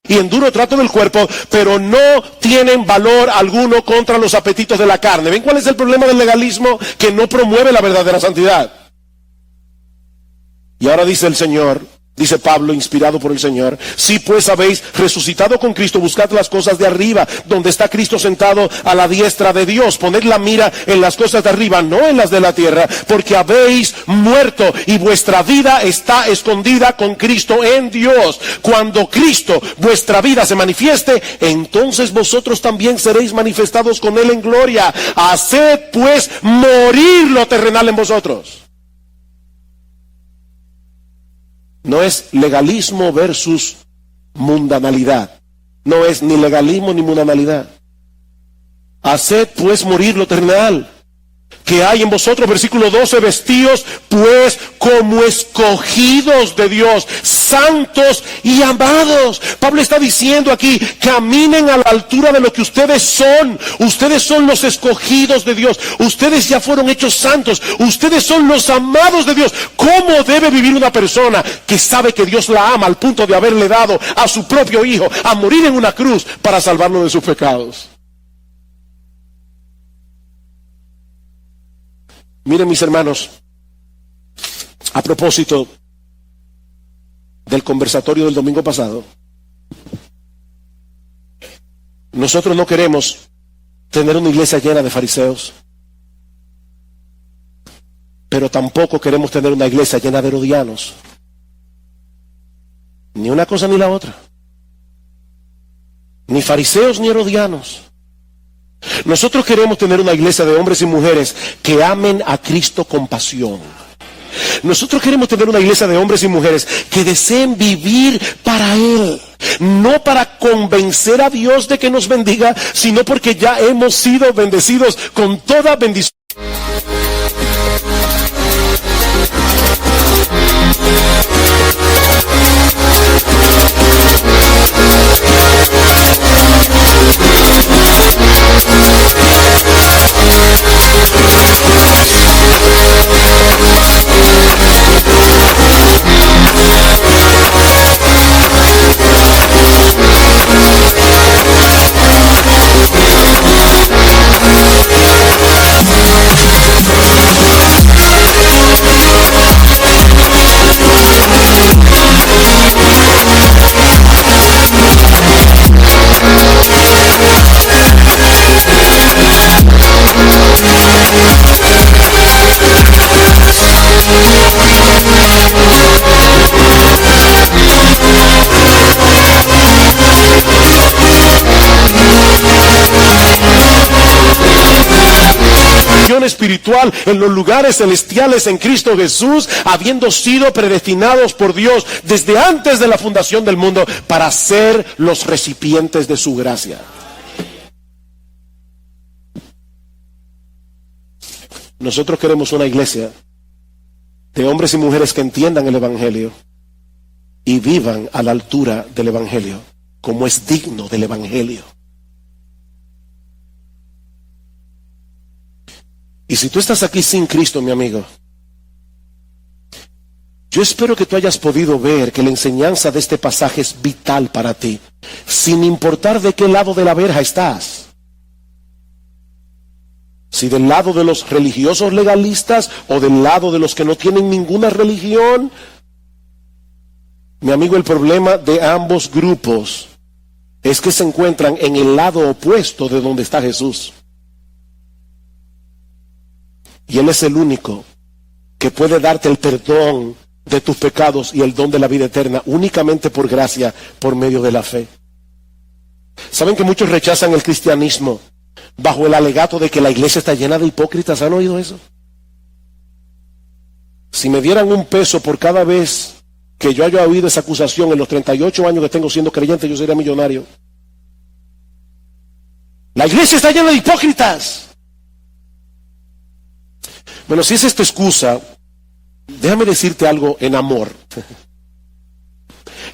Y en duro trato del cuerpo, pero no tienen valor alguno contra los apetitos de la carne. ¿Ven cuál es el problema del legalismo? Que no promueve la verdadera santidad. Y ahora dice el Señor, dice Pablo, inspirado por el Señor, si pues habéis resucitado con Cristo, buscad las cosas de arriba, donde está Cristo sentado a la diestra de Dios. Poned la mira en las cosas de arriba, no en las de la tierra, porque habéis muerto y vuestra vida está escondida con Cristo en Dios. Cuando Cristo, vuestra vida, se manifieste, entonces vosotros también seréis manifestados con Él en gloria. Haced pues morir lo terrenal en vosotros. No es legalismo versus mundanalidad. No es ni legalismo ni mundanalidad. Haced pues morir lo terrenal que hay en vosotros, versículo 12, vestíos pues como escogidos de Dios, santos y amados. Pablo está diciendo aquí, caminen a la altura de lo que ustedes son. Ustedes son los escogidos de Dios, ustedes ya fueron hechos santos, ustedes son los amados de Dios. ¿Cómo debe vivir una persona que sabe que Dios la ama al punto de haberle dado a su propio hijo a morir en una cruz para salvarlo de sus pecados? Miren, mis hermanos, a propósito del conversatorio del domingo pasado, nosotros no queremos tener una iglesia llena de fariseos, pero tampoco queremos tener una iglesia llena de herodianos. Ni una cosa ni la otra. Ni fariseos ni herodianos. Nosotros queremos tener una iglesia de hombres y mujeres que amen a Cristo con pasión. Nosotros queremos tener una iglesia de hombres y mujeres que deseen vivir para Él, no para convencer a Dios de que nos bendiga, sino porque ya hemos sido bendecidos con toda bendición. posición espiritual en los lugares celestiales en Cristo Jesús, habiendo sido predestinados por Dios desde antes de la fundación del mundo para ser los recipientes de su gracia. Nosotros queremos una iglesia de hombres y mujeres que entiendan el Evangelio y vivan a la altura del Evangelio, como es digno del Evangelio. Y si tú estás aquí sin Cristo, mi amigo, yo espero que tú hayas podido ver que la enseñanza de este pasaje es vital para ti, sin importar de qué lado de la verja estás. Si del lado de los religiosos legalistas o del lado de los que no tienen ninguna religión. Mi amigo, el problema de ambos grupos es que se encuentran en el lado opuesto de donde está Jesús. Y Él es el único que puede darte el perdón de tus pecados y el don de la vida eterna únicamente por gracia, por medio de la fe. ¿Saben que muchos rechazan el cristianismo bajo el alegato de que la iglesia está llena de hipócritas? ¿Han oído eso? Si me dieran $1 por cada vez que yo haya oído esa acusación en los 38 años que tengo siendo creyente, yo sería millonario. La iglesia está llena de hipócritas. Bueno, si es esta excusa, déjame decirte algo en amor.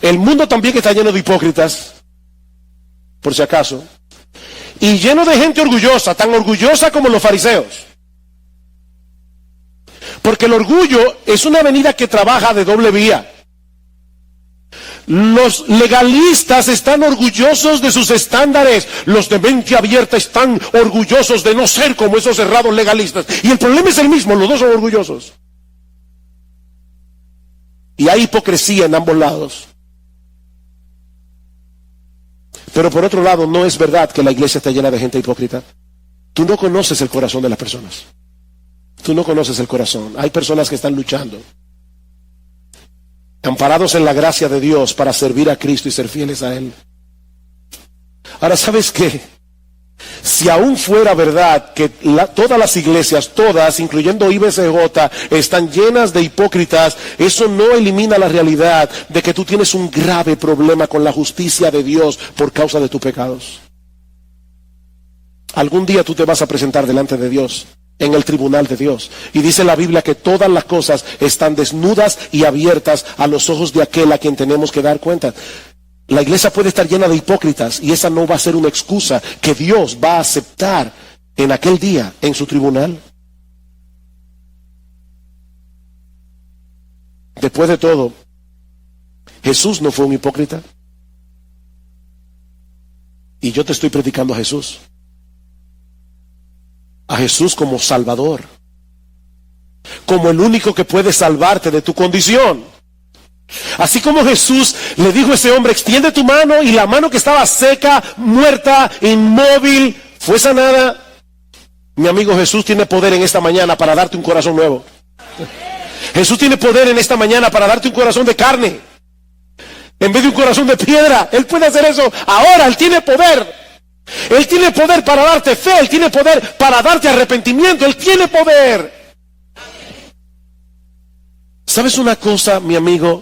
El mundo también está lleno de hipócritas, por si acaso, y lleno de gente orgullosa, tan orgullosa como los fariseos. Porque el orgullo es una avenida que trabaja de doble vía. Los legalistas están orgullosos de sus estándares. Los de mente abierta están orgullosos de no ser como esos cerrados legalistas. Y el problema es el mismo, los dos son orgullosos. Y hay hipocresía en ambos lados. Pero por otro lado, no es verdad que la iglesia está llena de gente hipócrita. Tú no conoces el corazón de las personas. Tú no conoces el corazón. Hay personas que están luchando, amparados en la gracia de Dios para servir a Cristo y ser fieles a Él. Ahora, ¿sabes qué? Si aún fuera verdad que todas las iglesias, todas, incluyendo IBCJ, están llenas de hipócritas, eso no elimina la realidad de que tú tienes un grave problema con la justicia de Dios por causa de tus pecados. Algún día tú te vas a presentar delante de Dios, en el tribunal de Dios. Y dice la Biblia que todas las cosas están desnudas y abiertas a los ojos de aquel a quien tenemos que dar cuenta. La iglesia puede estar llena de hipócritas y esa no va a ser una excusa que Dios va a aceptar en aquel día en su tribunal. Después de todo, Jesús no fue un hipócrita. Y yo te estoy predicando a Jesús. A Jesús como Salvador, como el único que puede salvarte de tu condición. Así como Jesús le dijo a ese hombre, extiende tu mano, y la mano que estaba seca, muerta, inmóvil, fue sanada. Mi amigo, Jesús tiene poder en esta mañana para darte un corazón nuevo. Jesús tiene poder en esta mañana para darte un corazón de carne en vez de un corazón de piedra. Él puede hacer eso ahora. Él tiene poder. Él tiene poder para darte fe, Él tiene poder para darte arrepentimiento, Él tiene poder. ¿Sabes una cosa, mi amigo?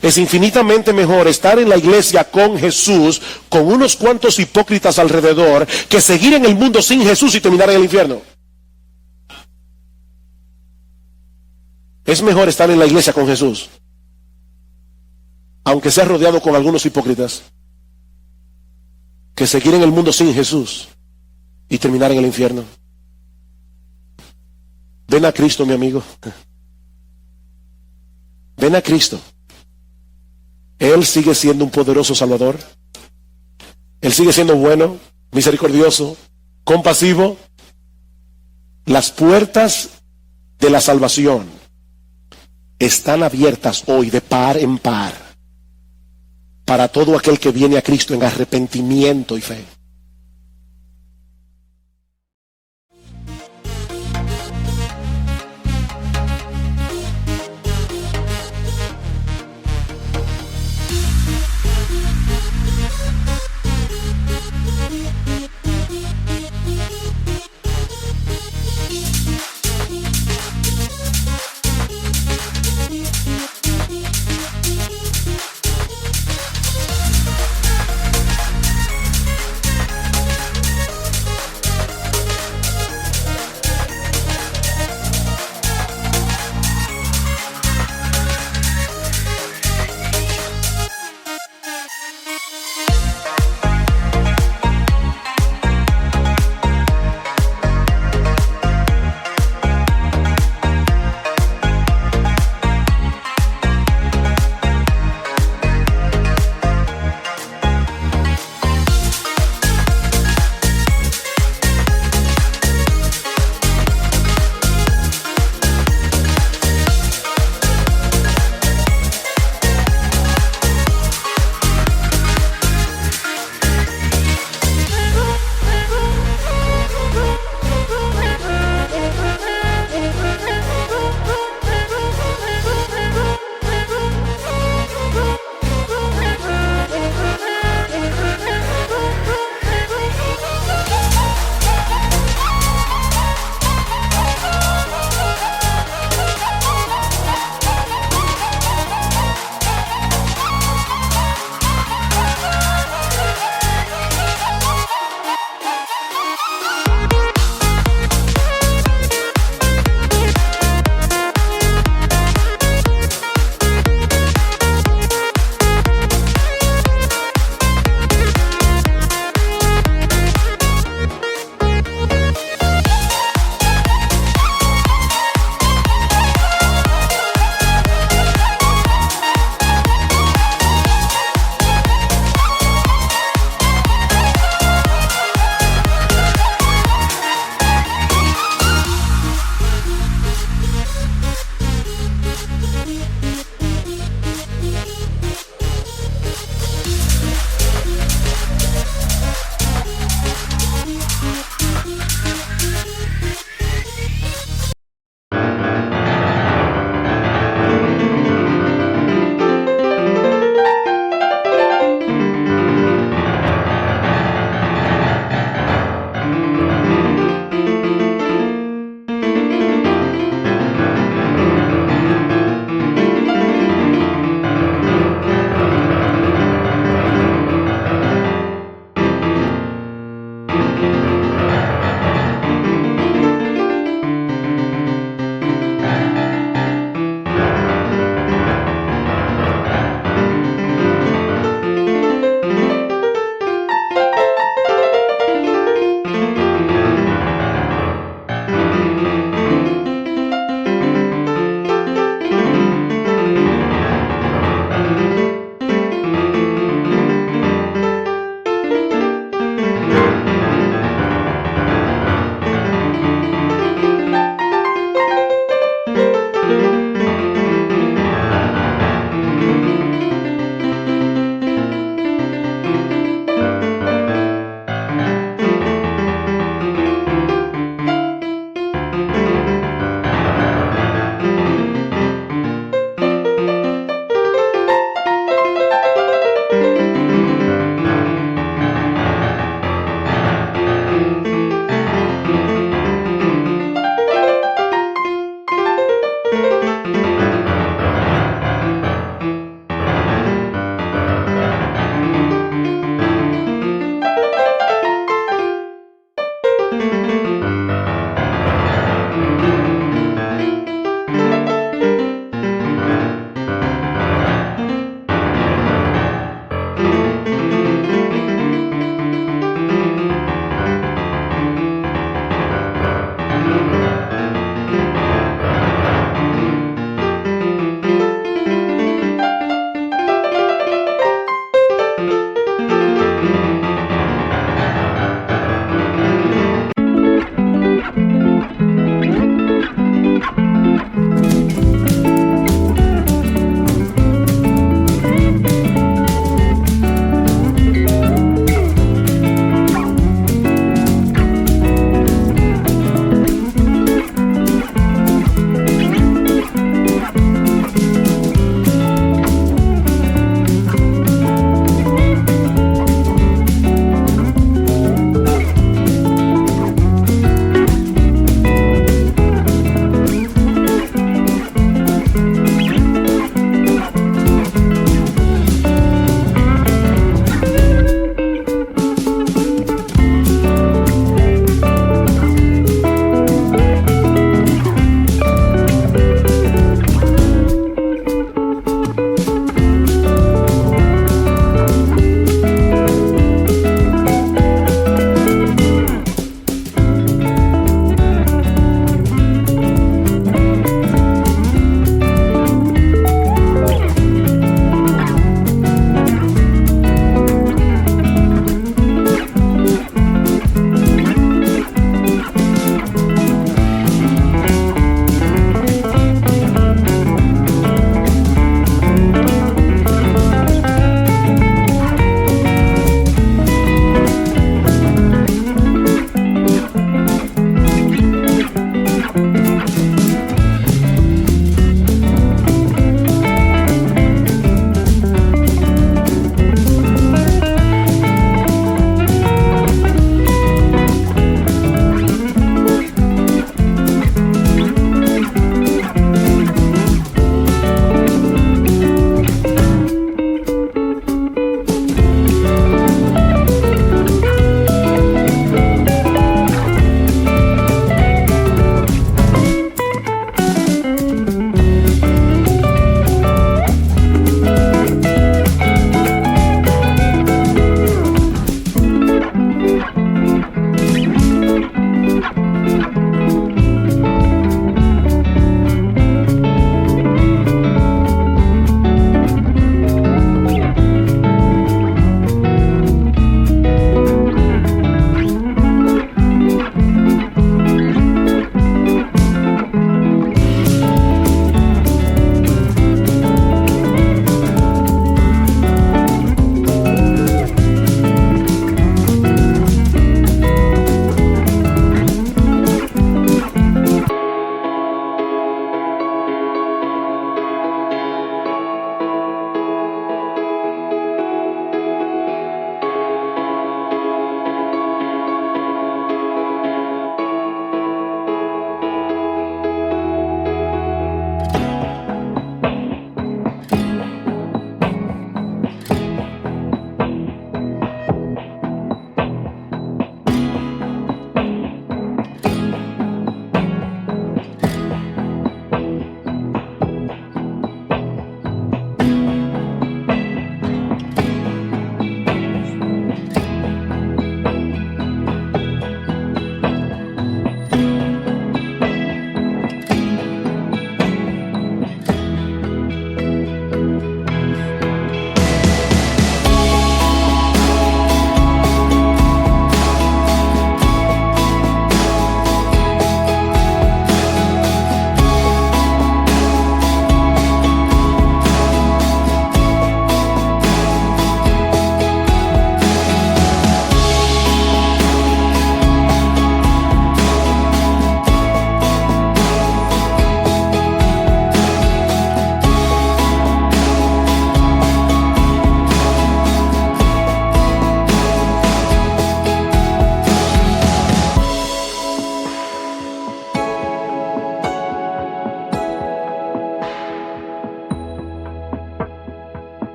Es infinitamente mejor estar en la iglesia con Jesús, con unos cuantos hipócritas alrededor, que seguir en el mundo sin Jesús y terminar en el infierno. Es mejor estar en la iglesia con Jesús, aunque sea rodeado con algunos hipócritas, que seguir en el mundo sin Jesús y terminar en el infierno. Ven a Cristo, mi amigo. Ven a Cristo. Él sigue siendo un poderoso Salvador. Él sigue siendo bueno, misericordioso, compasivo. Las puertas de la salvación están abiertas hoy de par en par para todo aquel que viene a Cristo en arrepentimiento y fe. Thank you.